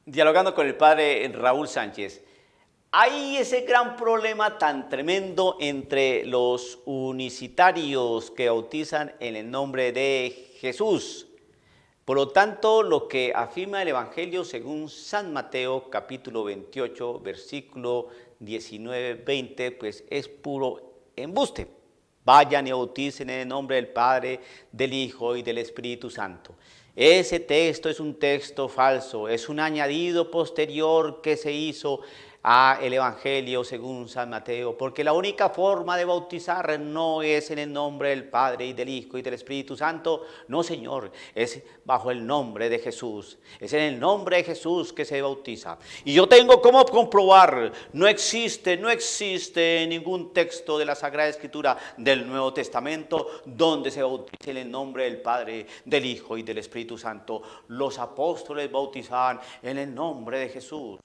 Dialogando con el padre Raúl Sánchez, hay ese gran problema tan tremendo entre los unicitarios que bautizan en el nombre de Jesús. Por lo tanto, lo que afirma el Evangelio según San Mateo, capítulo 28, versículo 19-20, pues es puro embuste. Vayan y bauticen en el nombre del Padre, del Hijo y del Espíritu Santo. Ese texto es un texto falso, es un añadido posterior que se hizo a el Evangelio según San Mateo, porque la única forma de bautizar no es en el nombre del Padre y del Hijo y del Espíritu Santo, no señor, es bajo el nombre de Jesús, es en el nombre de Jesús que se bautiza. Y yo tengo cómo comprobar, no existe ningún texto de la Sagrada Escritura del Nuevo Testamento donde se bautice en el nombre del Padre, del Hijo y del Espíritu Santo. Los apóstoles bautizaban en el nombre de Jesús.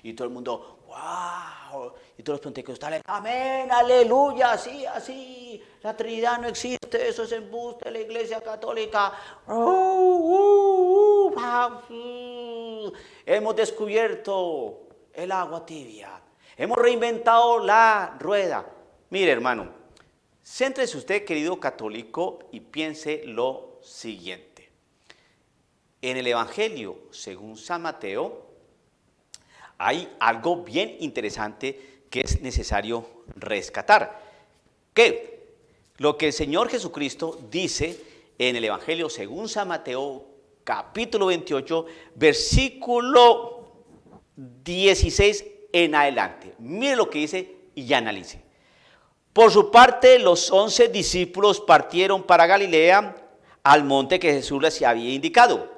Y todo el mundo, wow. Y todos los pentecostales, amén, aleluya, así. La Trinidad no existe, eso es embuste de la Iglesia Católica. Hemos descubierto el agua tibia. Hemos reinventado la rueda. Mire, hermano, céntrese usted, querido católico, y piense lo siguiente. En el Evangelio, según San Mateo, hay algo bien interesante que es necesario rescatar. Que lo que el Señor Jesucristo dice en el Evangelio según San Mateo, capítulo 28, versículo 16 en adelante. Mire lo que dice y analice. Por su parte, los 11 discípulos partieron para Galilea, al monte que Jesús les había indicado.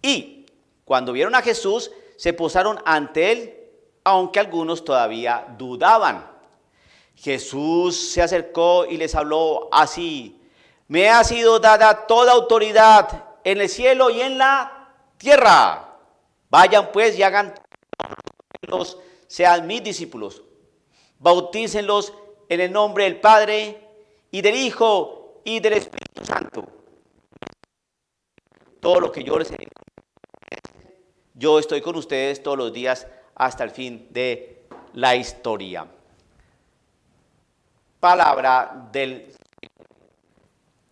Y cuando vieron a Jesús, se postraron ante él, aunque algunos todavía dudaban. Jesús se acercó y les habló así: me ha sido dada toda autoridad en el cielo y en la tierra. Vayan pues y hagan todos, sean mis discípulos. Bautícenlos en el nombre del Padre y del Hijo y del Espíritu Santo. Todo lo que yo les he dicho, yo estoy con ustedes todos los días hasta el fin de la historia. Palabra del...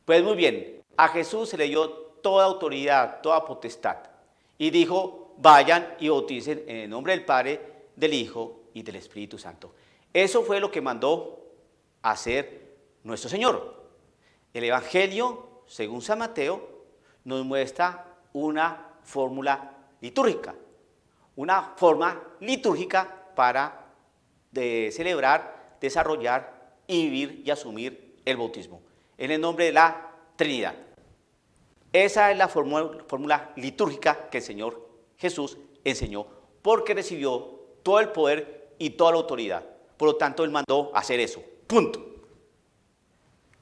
Pues muy bien, a Jesús se le dio toda autoridad, toda potestad. Y dijo, vayan y bauticen en el nombre del Padre, del Hijo y del Espíritu Santo. Eso fue lo que mandó hacer nuestro Señor. El Evangelio, según San Mateo, nos muestra una fórmula litúrgica, una forma litúrgica para celebrar, desarrollar y vivir y asumir el bautismo en el nombre de la Trinidad. Esa es la fórmula litúrgica que el Señor Jesús enseñó, porque recibió todo el poder y toda la autoridad. Por lo tanto, Él mandó hacer eso. Punto.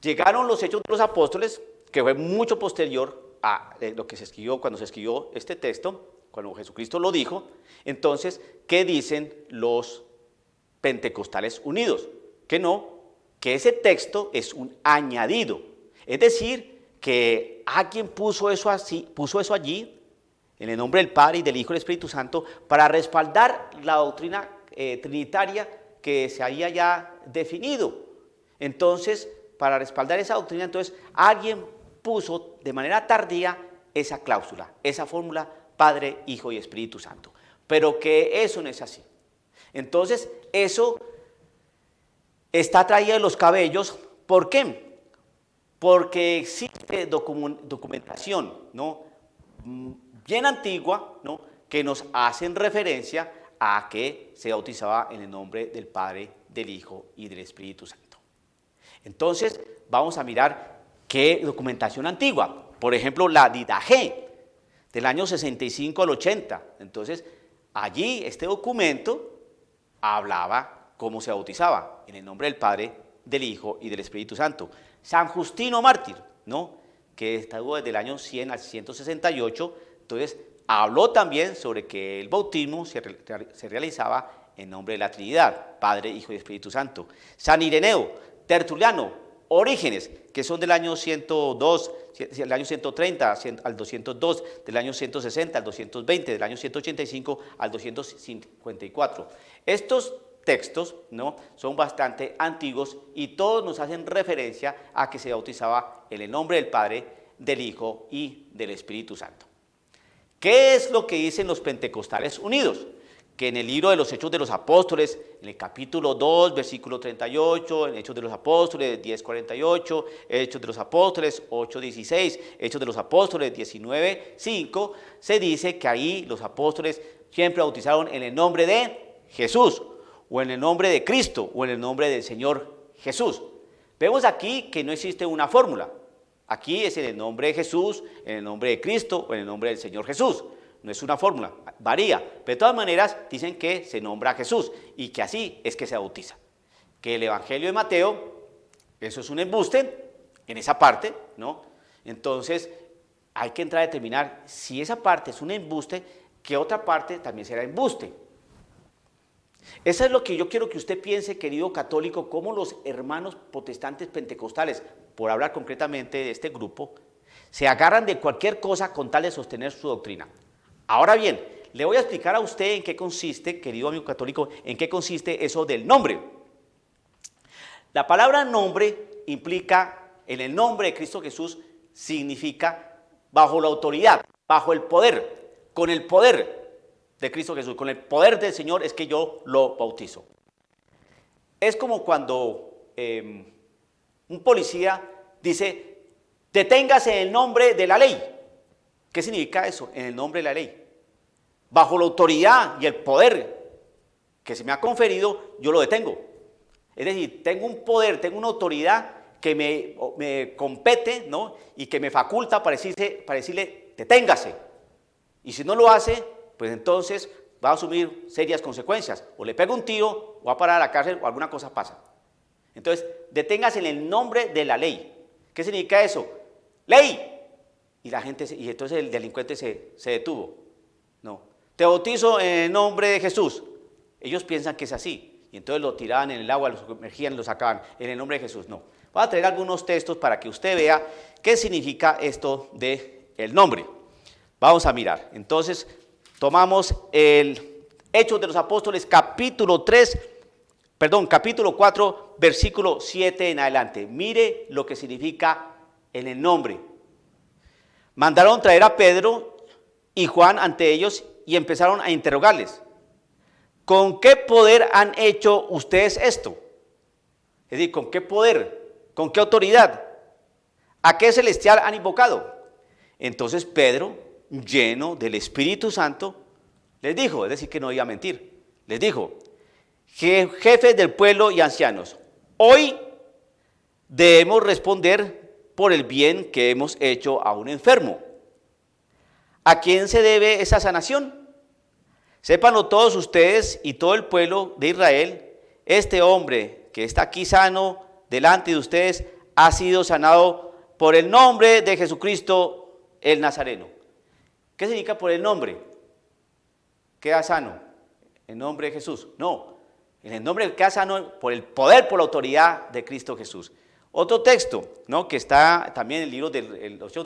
Llegaron los Hechos de los Apóstoles, que fue mucho posterior a lo que se escribió cuando se escribió este texto, cuando Jesucristo lo dijo. Entonces, ¿qué dicen los pentecostales unidos? Que no, que ese texto es un añadido. Es decir, que alguien puso eso allí, en el nombre del Padre y del Hijo y del Espíritu Santo, para respaldar la doctrina trinitaria que se había ya definido. Entonces, para respaldar esa doctrina, entonces, alguien puso de manera tardía esa cláusula, esa fórmula, Padre, Hijo y Espíritu Santo. Pero que eso no es así. Entonces, eso está traído de los cabellos. ¿Por qué? Porque existe documentación, ¿no?, bien antigua, ¿no?, que nos hacen referencia a que se bautizaba en el nombre del Padre, del Hijo y del Espíritu Santo. Entonces, vamos a mirar qué documentación antigua. Por ejemplo, la Didache, del año 65 al 80. Entonces, allí este documento hablaba cómo se bautizaba, en el nombre del Padre, del Hijo y del Espíritu Santo. San Justino Mártir, ¿no?, que estuvo desde el año 100 al 168, entonces habló también sobre que el bautismo se realizaba en nombre de la Trinidad, Padre, Hijo y Espíritu Santo. San Ireneo, Tertuliano, Orígenes, que son del año 102, del año 130 al 202, del año 160 al 220, del año 185 al 254. Estos textos, ¿no?, son bastante antiguos y todos nos hacen referencia a que se bautizaba en el nombre del Padre, del Hijo y del Espíritu Santo. ¿Qué es lo que dicen los Pentecostales Unidos? Que en el libro de los Hechos de los Apóstoles, en el capítulo 2, versículo 38, en Hechos de los Apóstoles 10:48, Hechos de los Apóstoles 8:16, Hechos de los Apóstoles 19:5, se dice que ahí los apóstoles siempre bautizaron en el nombre de Jesús, o en el nombre de Cristo, o en el nombre del Señor Jesús. Vemos aquí que no existe una fórmula. Aquí es en el nombre de Jesús, en el nombre de Cristo, o en el nombre del Señor Jesús. No es una fórmula, varía, pero de todas maneras dicen que se nombra a Jesús y que así es que se bautiza. Que el Evangelio de Mateo, eso es un embuste en esa parte, ¿no? Entonces hay que entrar a determinar si esa parte es un embuste, ¿qué otra parte también será embuste? Eso es lo que yo quiero que usted piense, querido católico, cómo los hermanos protestantes pentecostales, por hablar concretamente de este grupo, se agarran de cualquier cosa con tal de sostener su doctrina. Ahora bien, le voy a explicar a usted en qué consiste, querido amigo católico, en qué consiste eso del nombre. La palabra nombre implica, en el nombre de Cristo Jesús, significa bajo la autoridad, bajo el poder, con el poder de Cristo Jesús, con el poder del Señor es que yo lo bautizo. Es como cuando un policía dice, deténgase en el nombre de la ley. ¿Qué significa eso? En el nombre de la ley. Bajo la autoridad y el poder que se me ha conferido, yo lo detengo. Es decir, tengo un poder, tengo una autoridad que me compete, ¿no?, y que me faculta para decirle, deténgase. Y si no lo hace, pues entonces va a asumir serias consecuencias. O le pega un tiro, o va a parar a la cárcel, o alguna cosa pasa. Entonces, deténgase en el nombre de la ley. ¿Qué significa eso? ¡Ley! Y entonces el delincuente se detuvo. No. Te bautizo en el nombre de Jesús. Ellos piensan que es así. Y entonces lo tiraban en el agua, lo sumergían, lo sacaban. En el nombre de Jesús, no. Voy a traer algunos textos para que usted vea qué significa esto del nombre. Vamos a mirar. Entonces, tomamos el Hechos de los Apóstoles, capítulo 4, versículo 7 en adelante. Mire lo que significa en el nombre. Mandaron traer a Pedro y Juan ante ellos y empezaron a interrogarles. ¿Con qué poder han hecho ustedes esto? Es decir, ¿con qué poder? ¿Con qué autoridad? ¿A qué celestial han invocado? Entonces Pedro, lleno del Espíritu Santo, les dijo, es decir, que no iba a mentir, les dijo, jefes del pueblo y ancianos, hoy debemos responder por el bien que hemos hecho a un enfermo. ¿A quién se debe esa sanación? Sépanlo todos ustedes y todo el pueblo de Israel, este hombre que está aquí sano delante de ustedes ha sido sanado por el nombre de Jesucristo el Nazareno. ¿Qué significa por el nombre? ¿Queda sano? ¿En nombre de Jesús? No, en el nombre queda sano por el poder, por la autoridad de Cristo Jesús. Otro texto, ¿no?, que está también en el libro de los Hechos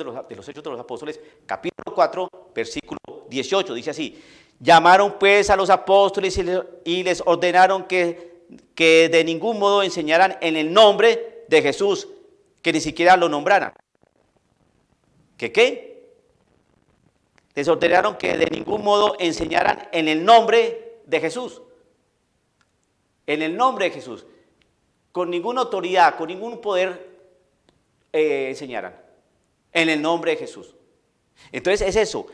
de los Apóstoles, capítulo 4, versículo 18, dice así, llamaron pues a los apóstoles y les ordenaron que de ningún modo enseñaran en el nombre de Jesús, que ni siquiera lo nombraran. ¿Qué? Les ordenaron que de ningún modo enseñaran en el nombre de Jesús. En el nombre de Jesús. Con ninguna autoridad, con ningún poder enseñaran. En el nombre de Jesús. Entonces es eso.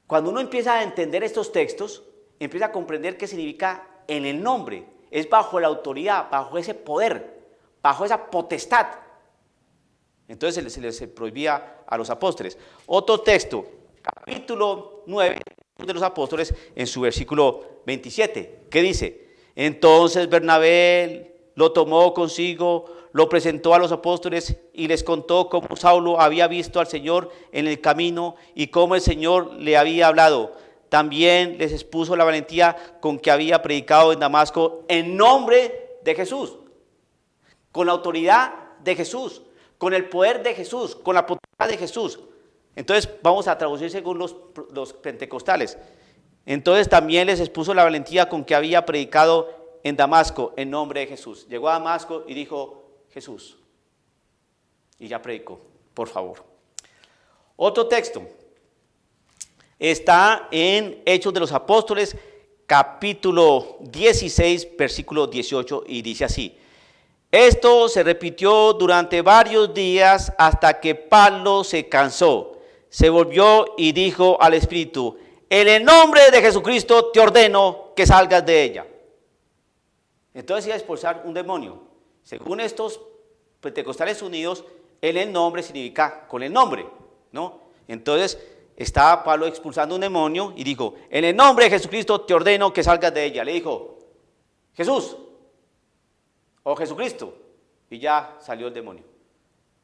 Cuando uno empieza a entender estos textos, empieza a comprender qué significa en el nombre. Es bajo la autoridad, bajo ese poder, bajo esa potestad. Entonces se les prohibía a los apóstoles. Otro texto, capítulo 9 de los Apóstoles, en su versículo 27, ¿qué dice? Entonces Bernabé lo tomó consigo, lo presentó a los apóstoles y les contó cómo Saulo había visto al Señor en el camino y cómo el Señor le había hablado. También les expuso la valentía con que había predicado en Damasco en nombre de Jesús, con la autoridad de Jesús, con el poder de Jesús, con la potestad de Jesús. Entonces vamos a traducir según los pentecostales. Entonces también les expuso la valentía con que había predicado en Damasco en nombre de Jesús. Llegó a Damasco y dijo Jesús. Y ya predicó, por favor. Otro texto está en Hechos de los Apóstoles, capítulo 16, versículo 18, y dice así: esto se repitió durante varios días hasta que Pablo se cansó. Se volvió y dijo al espíritu: en el nombre de Jesucristo te ordeno que salgas de ella. Entonces iba a expulsar un demonio. Según estos pentecostales unidos, en el nombre significa con el nombre, ¿no? Entonces estaba Pablo expulsando un demonio y dijo: en el nombre de Jesucristo te ordeno que salgas de ella. Le dijo Jesús o Jesucristo, y ya salió el demonio.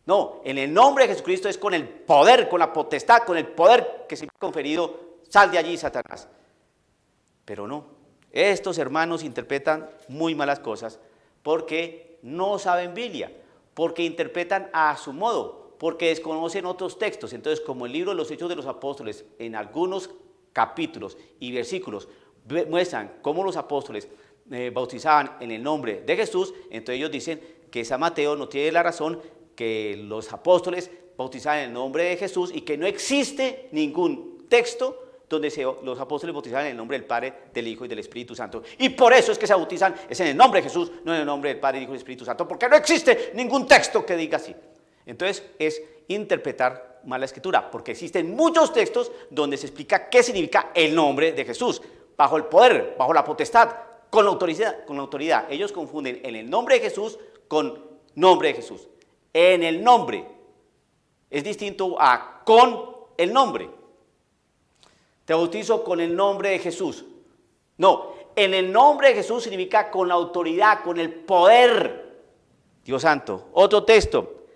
No, en el nombre de Jesucristo es con el poder, con la potestad, con el poder que se me ha conferido. Sal de allí, Satanás. Pero no, estos hermanos interpretan muy malas cosas porque no saben Biblia, porque interpretan a su modo, porque desconocen otros textos. Entonces, como el libro de los Hechos de los Apóstoles, en algunos capítulos y versículos muestran cómo los apóstoles bautizaban en el nombre de Jesús, entonces ellos dicen que San Mateo no tiene la razón, que los apóstoles bautizaban en el nombre de Jesús y que no existe ningún texto donde los apóstoles bautizaban en el nombre del Padre, del Hijo y del Espíritu Santo. Y por eso es que se bautizan, es en el nombre de Jesús, no en el nombre del Padre, del Hijo y del Espíritu Santo, porque no existe ningún texto que diga así. Entonces es interpretar mal la Escritura, porque existen muchos textos donde se explica qué significa el nombre de Jesús, bajo el poder, bajo la potestad, con la autoridad. Ellos confunden en el nombre de Jesús con nombre de Jesús. En el nombre es distinto a con el nombre. Te bautizo con el nombre de Jesús. No, en el nombre de Jesús significa con la autoridad, con el poder. Dios santo. Otro texto,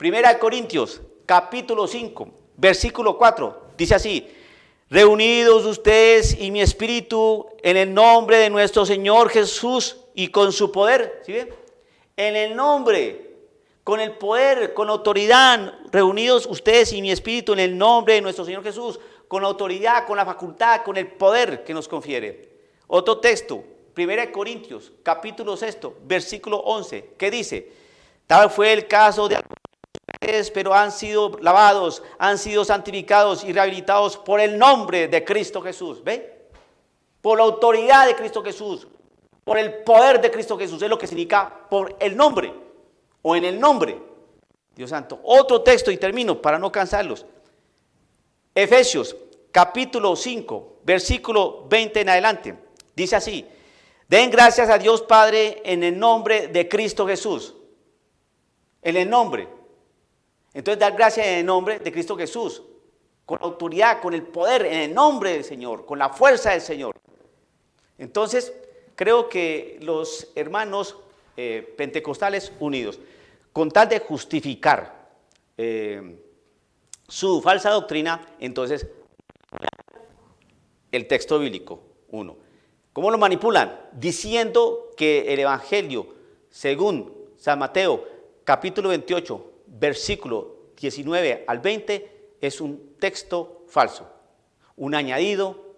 1 Corintios, capítulo 5, versículo 4, dice así: reunidos ustedes y mi espíritu en el nombre de nuestro Señor Jesús y con su poder. ¿Sí ven? En el nombre, con el poder, con autoridad, reunidos ustedes y mi espíritu en el nombre de nuestro Señor Jesús, con la autoridad, con la facultad, con el poder que nos confiere. Otro texto, 1 Corintios, capítulo 6, versículo 11, que dice: tal fue el caso de algunos de ustedes, pero han sido lavados, han sido santificados y rehabilitados por el nombre de Cristo Jesús. ¿Ve? Por la autoridad de Cristo Jesús, por el poder de Cristo Jesús, es lo que significa por el nombre, o en el nombre. Dios santo. Otro texto y termino para no cansarlos. Efesios capítulo 5, versículo 20 en adelante, dice así: den gracias a Dios Padre en el nombre de Cristo Jesús. En el nombre. Entonces dar gracias en el nombre de Cristo Jesús, con autoridad, con el poder, en el nombre del Señor, con la fuerza del Señor. Entonces creo que los hermanos pentecostales unidos, con tal de justificar su falsa doctrina, entonces el texto bíblico, uno. ¿Cómo lo manipulan? Diciendo que el Evangelio, según San Mateo, capítulo 28, versículo 19 al 20, es un texto falso, un añadido,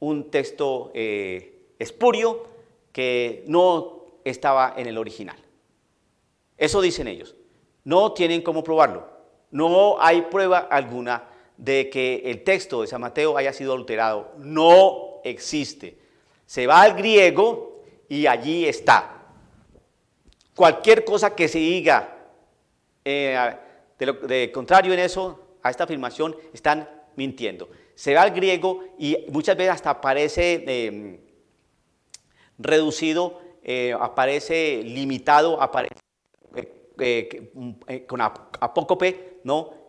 un texto espurio que no estaba en el original. Eso dicen ellos. No tienen cómo probarlo. No hay prueba alguna de que el texto de San Mateo haya sido adulterado. No existe. Se va al griego y allí está. Cualquier cosa que se diga de contrario en eso, a esta afirmación, están mintiendo. Se va al griego y muchas veces hasta aparece reducido, aparece limitado, aparece con apócope, ¿no?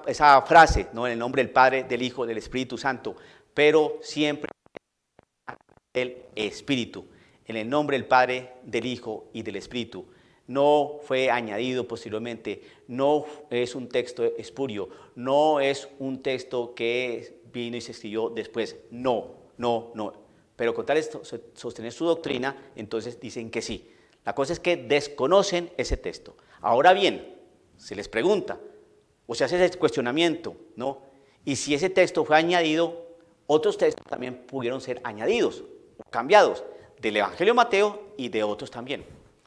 Esa frase, ¿no? En el nombre del Padre, del Hijo, del Espíritu Santo, pero siempre el Espíritu, en el nombre del Padre, del Hijo y del Espíritu. No fue añadido posteriormente, no es un texto espurio, no es un texto que vino y se escribió después, no. Pero con tal de sostener su doctrina, entonces dicen que sí. La cosa es que desconocen ese texto. Ahora bien, se les pregunta, o se hace ese cuestionamiento, ¿no? Y si ese texto fue añadido, otros textos también pudieron ser añadidos o cambiados, del Evangelio de Mateo y de otros también.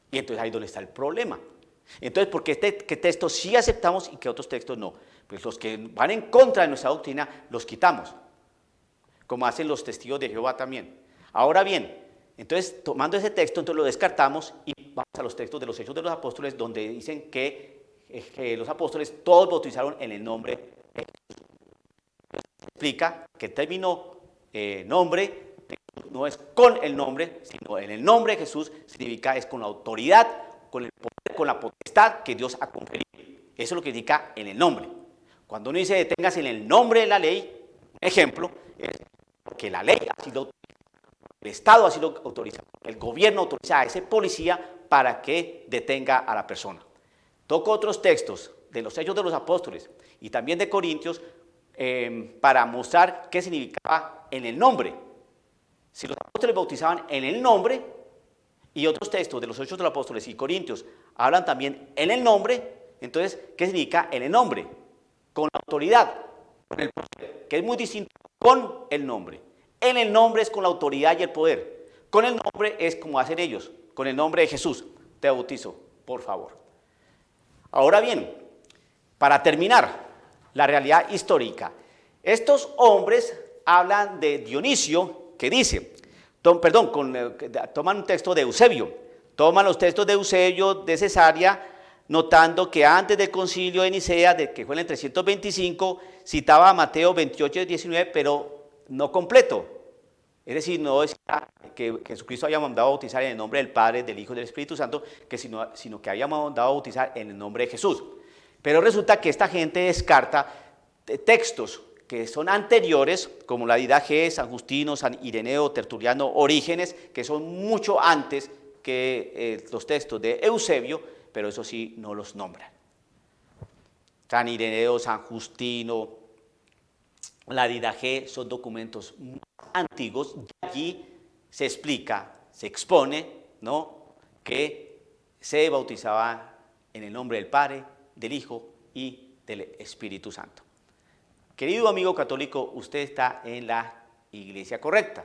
Y entonces ahí es donde está el problema. Entonces, ¿por qué qué textos sí aceptamos y qué otros textos no? Pues los que van en contra de nuestra doctrina los quitamos, como hacen los testigos de Jehová también. Ahora bien, entonces tomando ese texto, entonces lo descartamos y vamos a los textos de los Hechos de los Apóstoles, donde dicen que los apóstoles todos bautizaron en el nombre de Jesús. Explica que el término nombre no es con el nombre, sino en el nombre de Jesús, significa es con la autoridad, con el poder, con la potestad que Dios ha conferido. Eso es lo que indica en el nombre. Cuando uno dice deténgase en el nombre de la ley, un ejemplo, es porque la ley ha sido autorizada, el Estado ha sido autorizado, el gobierno autoriza a ese policía para que detenga a la persona. Toco otros textos de los Hechos de los Apóstoles y también de Corintios para mostrar qué significaba en el nombre. Si los apóstoles bautizaban en el nombre, y otros textos de los Hechos de los Apóstoles y Corintios hablan también en el nombre, entonces, ¿qué significa en el nombre? Con la autoridad, con el poder, que es muy distinto con el nombre. En el nombre es con la autoridad y el poder. Con el nombre es como hacen ellos, con el nombre de Jesús. Te bautizo, por favor. Ahora bien, para terminar, la realidad histórica. Estos hombres hablan de Dionisio, que dice, toman un texto de Eusebio, toman los textos de Eusebio de Cesarea, notando que antes del concilio de Nicea, que fue en el 325, citaba a Mateo 28, 19, pero no completo. Es decir, no decía que Jesucristo haya mandado a bautizar en el nombre del Padre, del Hijo y del Espíritu Santo, sino que había mandado a bautizar en el nombre de Jesús. Pero resulta que esta gente descarta textos que son anteriores, como la Didache, San Justino, San Ireneo, Tertuliano, Orígenes, que son mucho antes que los textos de Eusebio, pero eso sí no los nombran. San Ireneo, San Justino, la Didache son documentos muy antiguos y allí se explica, se expone, ¿no?, que se bautizaba en el nombre del Padre, del Hijo y del Espíritu Santo. Querido amigo católico, usted está en la iglesia correcta.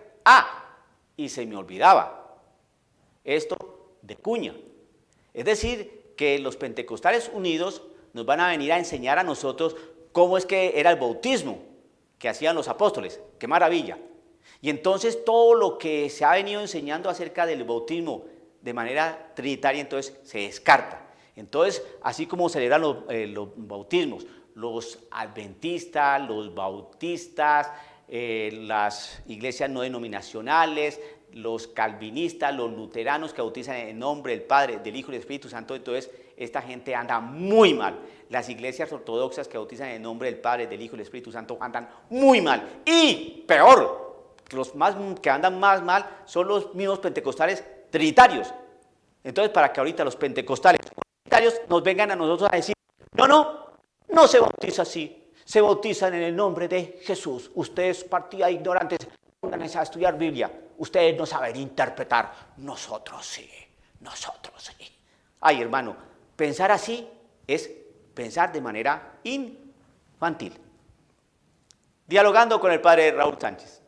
Y se me olvidaba, esto de cuña. Es decir, que los pentecostales unidos nos van a venir a enseñar a nosotros cómo es que era el bautismo que hacían los apóstoles. ¡Qué maravilla! Y entonces todo lo que se ha venido enseñando acerca del bautismo de manera trinitaria, entonces se descarta. Entonces, así como celebran los bautismos, los adventistas, los bautistas, las iglesias no denominacionales, los calvinistas, los luteranos que bautizan en el nombre del Padre, del Hijo y del Espíritu Santo, entonces esta gente anda muy mal. Las iglesias ortodoxas que bautizan en el nombre del Padre, del Hijo y del Espíritu Santo andan muy mal. Y peor, los que andan más mal son los mismos pentecostales trinitarios. Entonces, para que ahorita los pentecostales trinitarios nos vengan a nosotros a decir, no se bautiza así, se bautizan en el nombre de Jesús. Ustedes, partida de ignorantes, pónganse a estudiar Biblia. Ustedes no saben interpretar, nosotros sí. Ay, hermano, pensar así es pensar de manera infantil. Dialogando con el padre Raúl Sánchez.